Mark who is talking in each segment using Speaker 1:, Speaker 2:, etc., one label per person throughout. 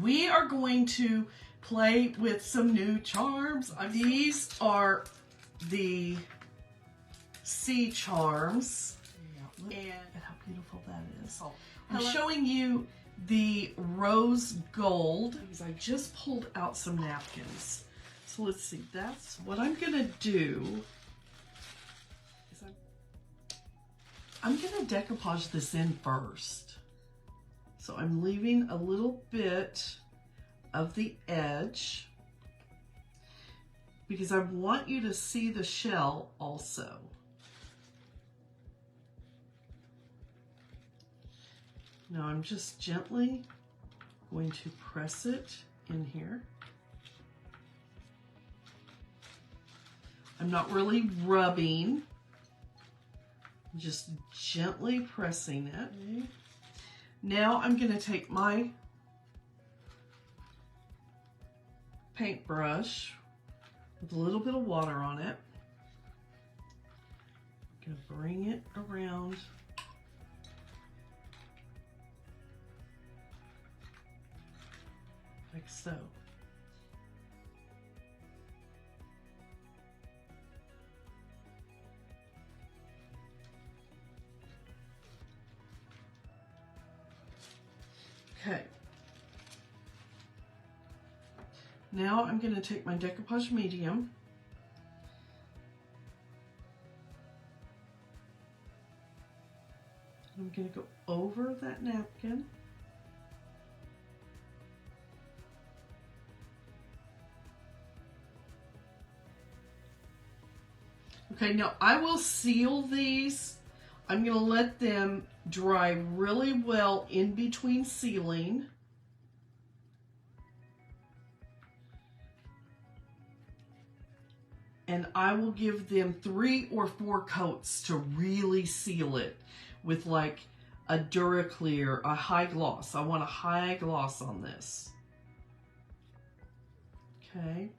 Speaker 1: we are going to play with some new charms. These are the sea charms. And how beautiful that is. I'm showing you the rose gold because I just pulled out some napkins. So let's see, that's what I'm gonna do. I'm gonna decoupage this in first. So I'm leaving a little bit of the edge because I want you to see the shell also. Now I'm just gently going to press it in here. I'm not really rubbing, I'm just gently pressing it. Okay. Now I'm going to take my paintbrush with a little bit of water on it. I'm going to bring it around like so. Okay. Now I'm going to take my decoupage medium I'm going to go over that napkin. Okay, now I will seal these. I'm going to let them dry really well in between sealing. And I will give them 3 or 4 coats to really seal it with like a Duraclear, a high gloss. I want a high gloss on this. Okay,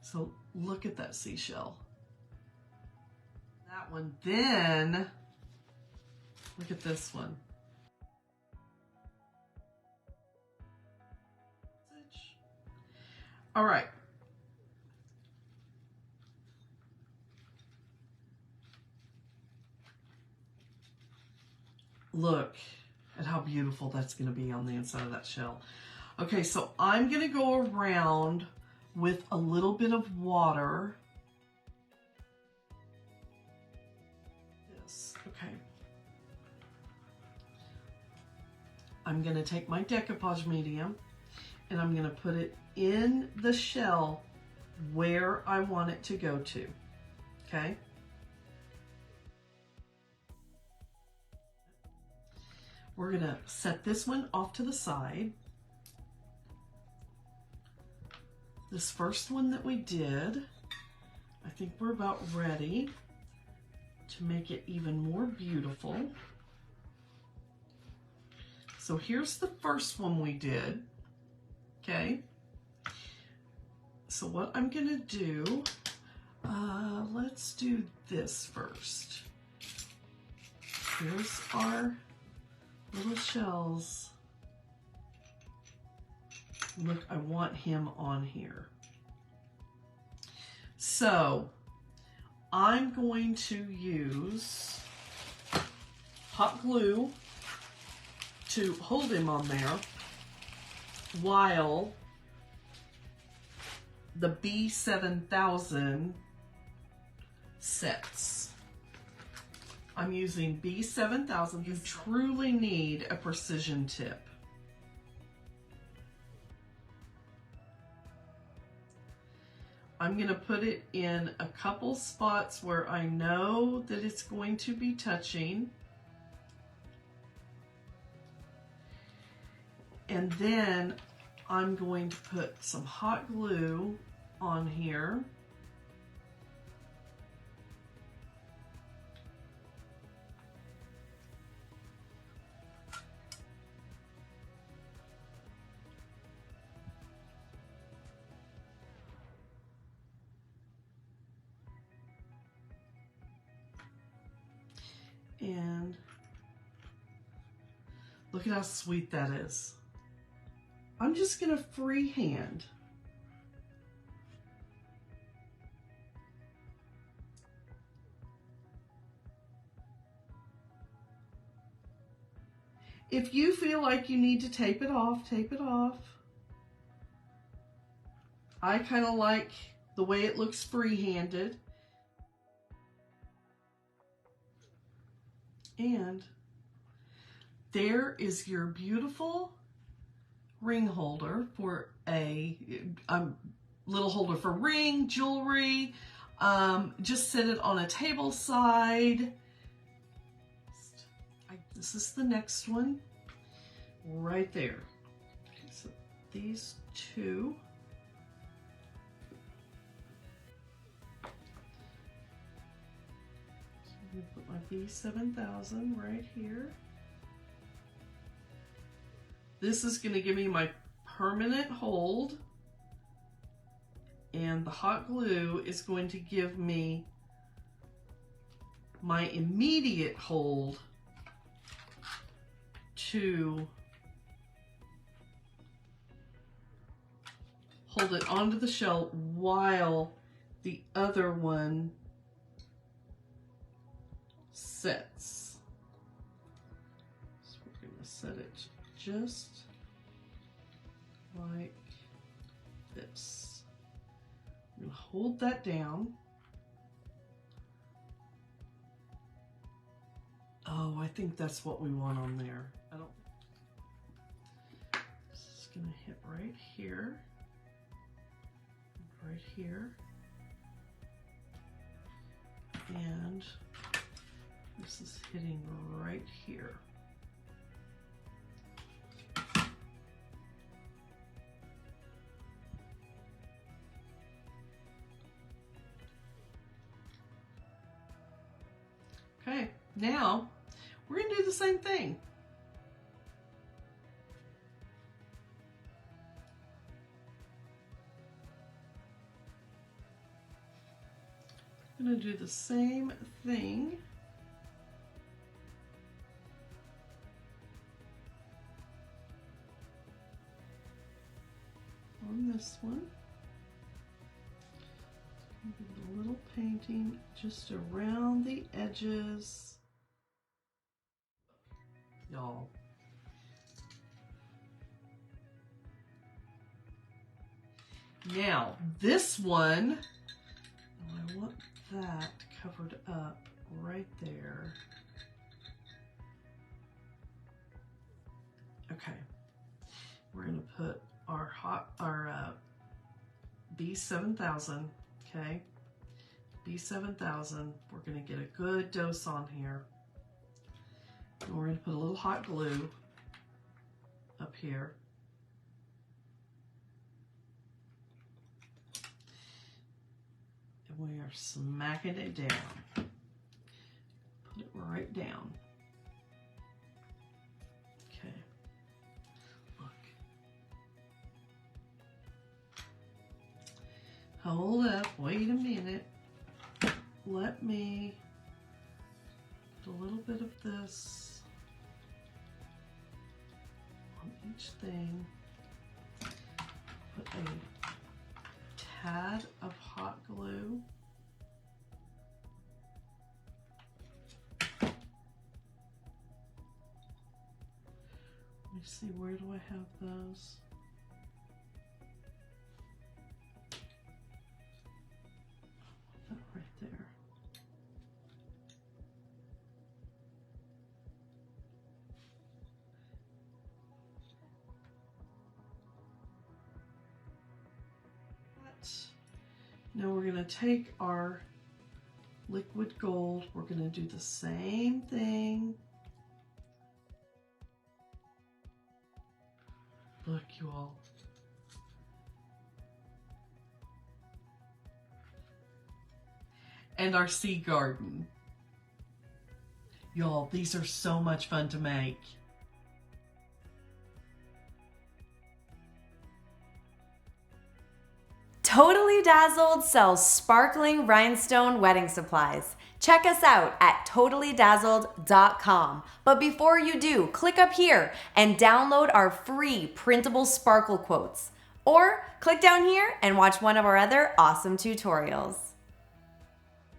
Speaker 1: so look at that seashell. That one, then look at this one. All right. Look at how beautiful that's going to be on the inside of that shell. Okay, so I'm going to go around with a little bit of water. Okay. I'm going to take my decoupage medium and I'm going to put it in the shell where I want it to go to. Okay. We're going to set this one off to the side. This first one that we did, I think we're about ready to make it even more beautiful. So here's the first one we did, okay? So what I'm gonna do, let's do this first. Here's our little shells. Look, I want him on here. So I'm going to use hot glue to hold him on there while the B7000 sets. I'm using B7000. You truly need a precision tip. I'm going to put it in a couple spots where I know that it's going to be touching. And then I'm going to put some hot glue on here. And look at how sweet that is. I'm just going to freehand. If you feel like you need to tape it off, tape it off. I kind of like the way it looks free-handed. And there is your beautiful ring holder for a little holder for ring, jewelry. Just set it on a table side. This is the next one right there. Okay, so these two. So I'm going to put my B7000 right here. This is going to give me my permanent hold, and the hot glue is going to give me my immediate hold to hold it onto the shell while the other one sets. So we're going to set it just like this. I'm going to hold that down. Oh, I think that's what we want on there. This is going to hit right here, right here, and this is hitting right here. Okay, now we're going to do the same thing. I'm going to do the same thing. On this one. A little painting just around the edges. Y'all. Now, this one, I want that covered up right there. Okay, we're going to put our B7000, okay? B7000, we're going to get a good dose on here. And we're going to put a little hot glue up here. And we are smacking it down. Put it right down. Okay. Look. Hold up. Wait a minute. Let me put a little bit of this on each thing. Put a tad of hot glue. Let me see, where do I have those? That right there. Now we're going to take our liquid gold, we're going to do the same thing. Look, you all. And our sea garden. Y'all, these are so much fun to make.
Speaker 2: Totally Dazzled sells sparkling rhinestone wedding supplies. Check us out at totallydazzled.com. But before you do, click up here and download our free Printable Sparkle Quotes. Or click down here and watch one of our other awesome tutorials.